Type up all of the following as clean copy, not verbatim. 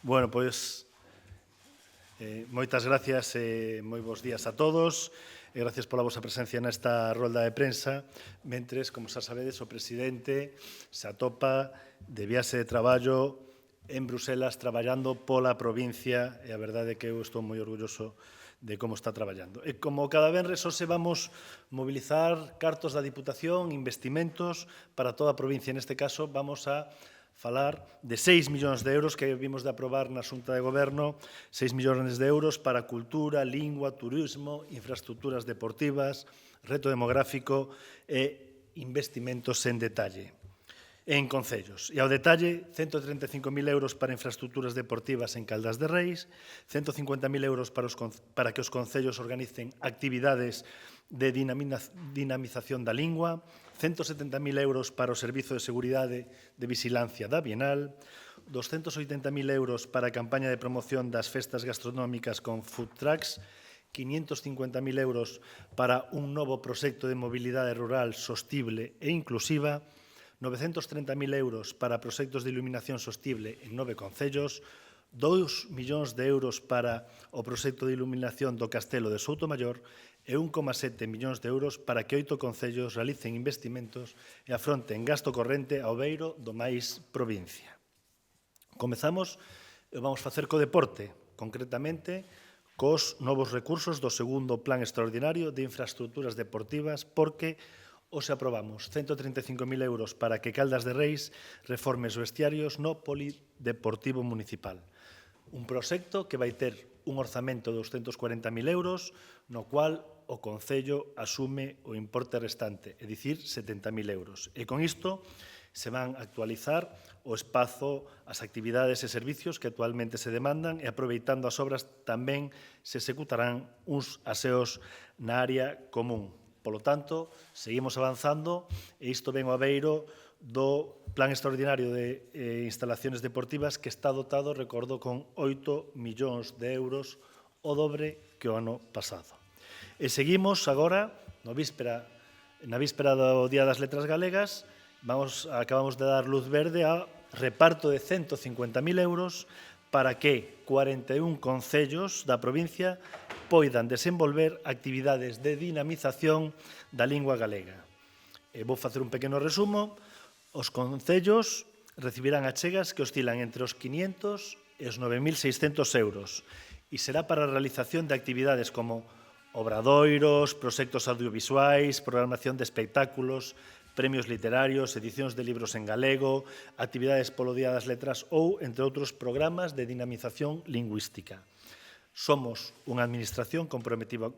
Bueno, pois, moitas gracias e moi bons días a todos. E gracias pola vosa presencia nesta rolda de prensa. Mentres, como xa sabedes, o presidente se atopa de viaxe de traballo en Bruselas traballando pola provincia e a verdade é que eu estou moi orgulloso de como está traballando. E como cada venres hoxe vamos mobilizar cartos da Diputación, investimentos para toda a provincia. Neste caso vamos a falar de 6 millóns de euros que vimos de aprobar na Xunta de Goberno, 6 millóns de euros para cultura, lingua, turismo, infraestructuras deportivas, reto demográfico e investimentos en detalle en concellos. E ao detalle, 135.000 euros para infraestructuras deportivas en Caldas de Reis, 150.000 euros para que os concellos organicen actividades de dinamización da lingua, 170.000 euros para o Servizo de Seguridade de Vigilancia da Bienal, 280.000 euros para a campaña de promoción das festas gastronómicas con food trucks, 550.000 euros para un novo proxecto de mobilidade rural sostible e inclusiva, 930.000 euros para proxectos de iluminación sostible en 9 concellos, 2 millóns de euros para o proxecto de iluminación do Castelo de Soutomaior e 1,7 millóns de euros para que 8 concellos realicen investimentos e afronten gasto corrente ao beiro do máis provincia. Comezamos e vamos facer co deporte, concretamente cos novos recursos do segundo Plan Extraordinario de Infraestructuras Deportivas, porque hoxe aprobamos 135.000 euros para que Caldas de Reis reforme os vestiarios no Polideportivo Municipal. Un proxecto que vai ter un orzamento de 240.000 euros, no cual o Concello asume o importe restante, é dicir, 70.000 euros. E con isto se van a actualizar o espazo, as actividades e servicios que actualmente se demandan e aproveitando as obras tamén se executarán uns aseos na área común. Polo tanto, seguimos avanzando e isto ven ao beiro do Plan Extraordinario de Instalaciones Deportivas que está dotado, recordo, con 8 millóns de euros, o dobre que o ano pasado. E seguimos agora, na víspera do Día das Letras Galegas, acabamos de dar luz verde a reparto de 150.000 euros para que 41 concellos da provincia poidan desenvolver actividades de dinamización da lingua galega. Vou facer un pequeno resumo. Os concellos recibirán achegas que oscilan entre os 500 e os 9.600 euros e será para a realización de actividades como obradoiros, proxectos audiovisuais, programación de espectáculos, premios literarios, edicións de libros en galego, actividades polo Día das Letras ou, entre outros, programas de dinamización lingüística. Somos unha administración comprometida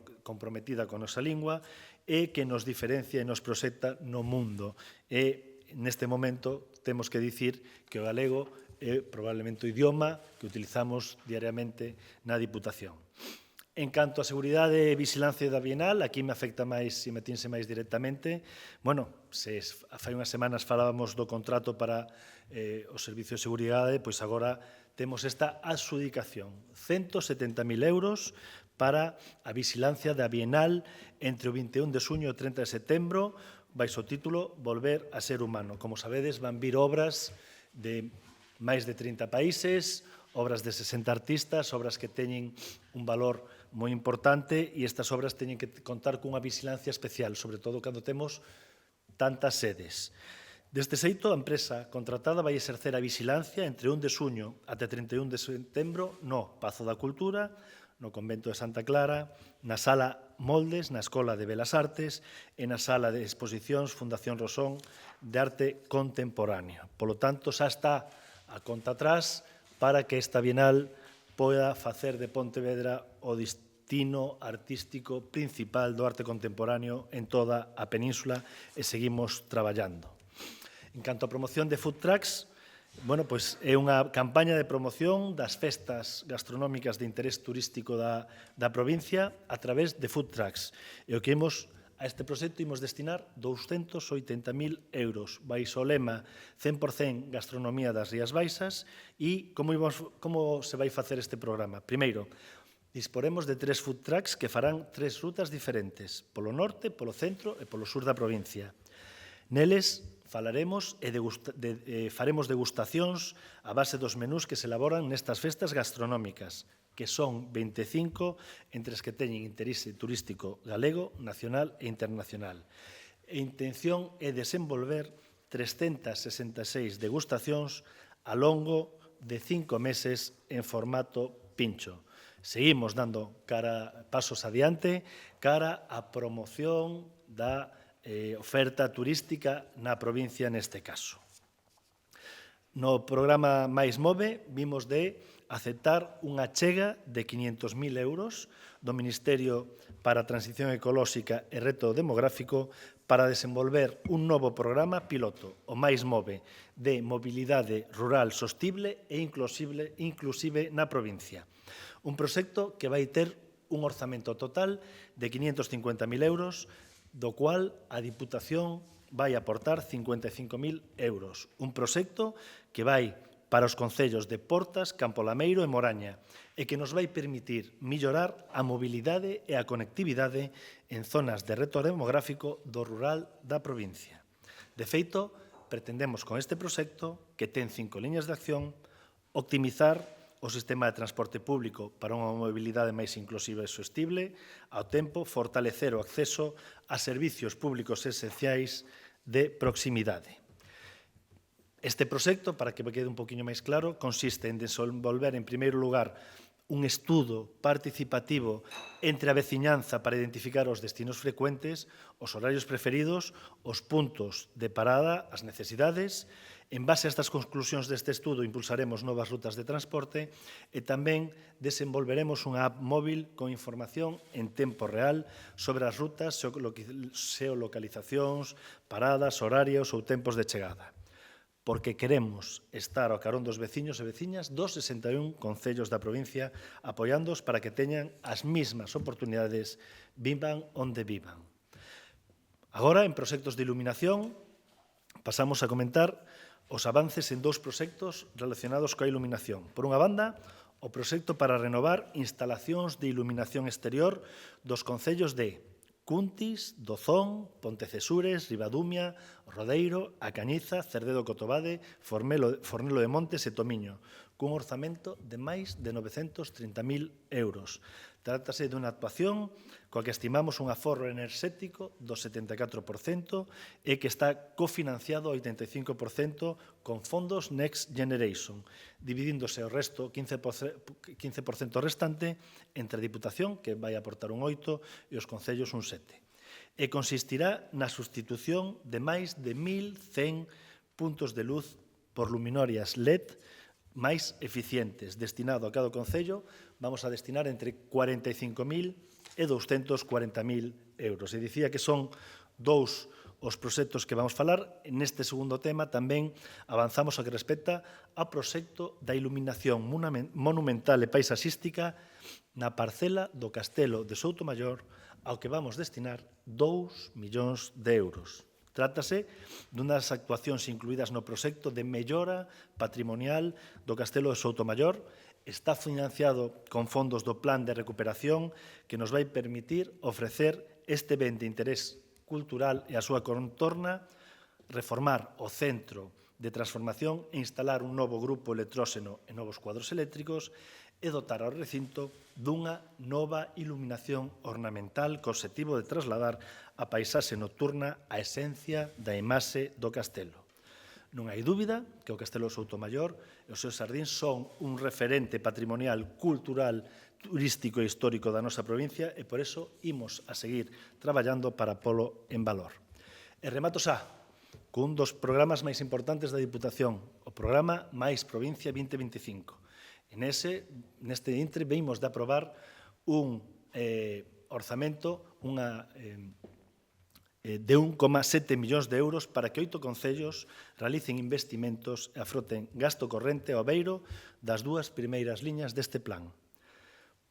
con a nosa lingua e que nos diferencia e nos proxecta no mundo. E neste momento temos que dicir que o galego é probablemente o idioma que utilizamos diariamente na Diputación. En canto a seguridade e vigilancia da Bienal, aquí me afecta máis e me atinse máis directamente. Bueno, fai unhas semanas falábamos do contrato para o Servicio de Seguridade, pois agora temos esta adxudicación, 170.000 euros para a vigilancia da Bienal entre o 21 de xuño e o 30 de setembro, baixo o título Volver a ser humano. Como sabedes, van vir obras de máis de 30 países, obras de 60 artistas, obras que teñen un valor moi importante e estas obras teñen que contar cunha vigilancia especial, sobre todo cando temos tantas sedes. Deste xeito, a empresa contratada vai exercer a vigilancia entre 1 de xuño até 31 de setembro no Pazo da Cultura, no Convento de Santa Clara, na Sala Moldes, na Escola de Belas Artes e na Sala de Exposicións Fundación Rosón de Arte Contemporánea. Polo tanto, xa está a conta atrás para que esta Bienal poida facer de Pontevedra o destino artístico principal do arte contemporáneo en toda a península e seguimos traballando. En canto a promoción de food trucks, bueno, pois é unha campaña de promoción das festas gastronómicas de interés turístico da provincia a través de food trucks. E o que imos a este proxecto imos destinar 280.000 euros, baixo o lema 100% gastronomía das Rías Baixas. E como se vai facer este programa? Primeiro, disporemos de 3 food trucks que farán 3 rutas diferentes, polo norte, polo centro e polo sur da provincia. Neles falaremos e faremos degustacións a base dos menús que se elaboran nestas festas gastronómicas, que son 25 entre as que teñen interese turístico galego, nacional e internacional. A intención é desenvolver 366 degustacións a longo de 5 meses en formato pincho. Seguimos dando pasos adiante cara á promoción da oferta turística na provincia neste caso. No programa Mais Move vimos de aceptar unha chega de 500.000 euros do Ministerio para a Transición Ecolóxica e Reto Demográfico para desenvolver un novo programa piloto, o Mais Move, de mobilidade rural sostible e inclusive na provincia. Un proxecto que vai ter un orzamento total de 550.000 euros, do cual a Diputación vai aportar 55.000 euros. Un proxecto que vai para os concellos de Portas, Campolameiro e Moraña e que nos vai permitir mellorar a mobilidade e a conectividade en zonas de reto demográfico do rural da provincia. De feito, pretendemos con este proxecto, que ten 5 liñas de acción, optimizar o sistema de transporte público para unha mobilidade máis inclusiva e sostible, ao tempo fortalecer o acceso a servicios públicos esenciais de proximidade. Este proxecto, para que me quede un poquinho máis claro, consiste en desenvolver, en primeiro lugar, un estudo participativo entre a veciñanza para identificar os destinos frecuentes, os horarios preferidos, os puntos de parada, as necesidades. En base a estas conclusións deste estudo, impulsaremos novas rutas de transporte e tamén desenvolveremos unha app móvil con información en tempo real sobre as rutas, xeolocalizacións, paradas, horarios ou tempos de chegada. Porque queremos estar ao carón dos veciños e veciñas dos 61 concellos da provincia apoiándoos para que teñan as mesmas oportunidades, vivan onde vivan. Agora, en proxectos de iluminación, pasamos a comentar os avances en 2 proxectos relacionados coa iluminación. Por unha banda, o proxecto para renovar instalacións de iluminación exterior dos concellos de Cuntis, Dozón, Pontecesures, Ribadumia, Rodeiro, A Cañiza, Cerdedo Cotobade, Fornelo de Montes e Tomiño, cun orzamento de máis de 930.000 euros. Trátase dunha actuación coa que estimamos un aforro enerxético do 74% e que está cofinanciado ao 85% con fondos Next Generation, dividíndose o resto, 15% restante, entre a Diputación, que vai aportar un 8%, e os concellos un 7%. E consistirá na sustitución de máis de 1.100 puntos de luz por luminarias LED máis eficientes. Destinado a cada concello, vamos a destinar entre 45.000 e 240.000 euros. E dicía que son 2 os proxectos que vamos falar. Neste segundo tema tamén avanzamos ao que respecta ao proxecto da iluminación monumental e paisaxística na parcela do Castelo de Soutomaior, ao que vamos destinar 2 millóns de euros. Trátase dunhas actuacións incluídas no proxecto de mellora patrimonial do Castelo de Soutomaior. Está financiado con fondos do Plan de Recuperación que nos vai permitir ofrecer este ben de interés cultural e a súa contorna, reformar o centro de transformación e instalar un novo grupo electróxeno e novos cuadros eléctricos e dotar ao recinto dunha nova iluminación ornamental co obxectivo de trasladar a paisaxe nocturna a esencia da imaxe do castelo. Non hai dúbida que o Castelo de Soutomaior e os seus xardíns son un referente patrimonial, cultural, turístico e histórico da nosa provincia e por iso imos a seguir traballando para polo en valor. E remato xa cun dos programas máis importantes da Diputación, o programa Mais Provincia 2025. Neste intre vimos de aprobar un orzamento de 1,7 millóns de euros para que 8 concellos realicen investimentos e afroten gasto corrente ao beiro das 2 primeiras liñas deste plan.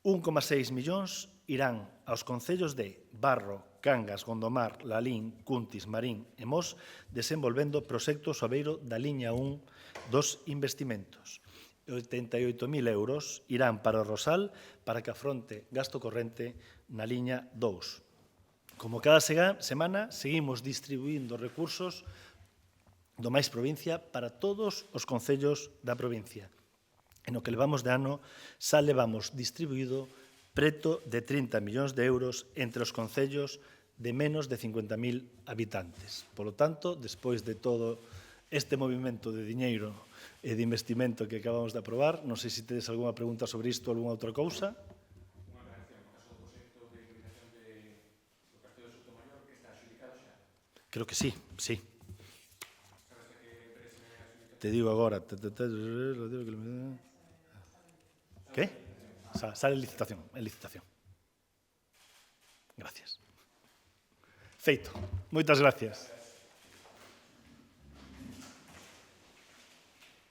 1,6 millóns irán aos concellos de Barro, Cangas, Gondomar, Lalín, Cuntis, Marín e Mos, desenvolvendo proxectos ao beiro da liña 1 dos investimentos. 88.000 euros irán para o Rosal para que afronte gasto corrente na liña 2. Como cada semana, seguimos distribuindo recursos do máis provincia para todos os concellos da provincia. E no que levamos de ano xa levamos distribuído preto de 30 millóns de euros entre os concellos de menos de 50.000 habitantes. Por lo tanto, despois de todo este movimento de diñeiro e de investimento que acabamos de aprobar, non sei se tedes algunha pregunta sobre isto ou algunha outra cousa. Unha reacción, no caso do proxecto de iluminación do Castelo de Sotomayor, que está adxudicado xa? Creo que sí, sí. Sabes de que empresa é a adxudicación? Te digo agora. ¿Qué? Sale en licitación, Gracias. Feito. Moitas gracias.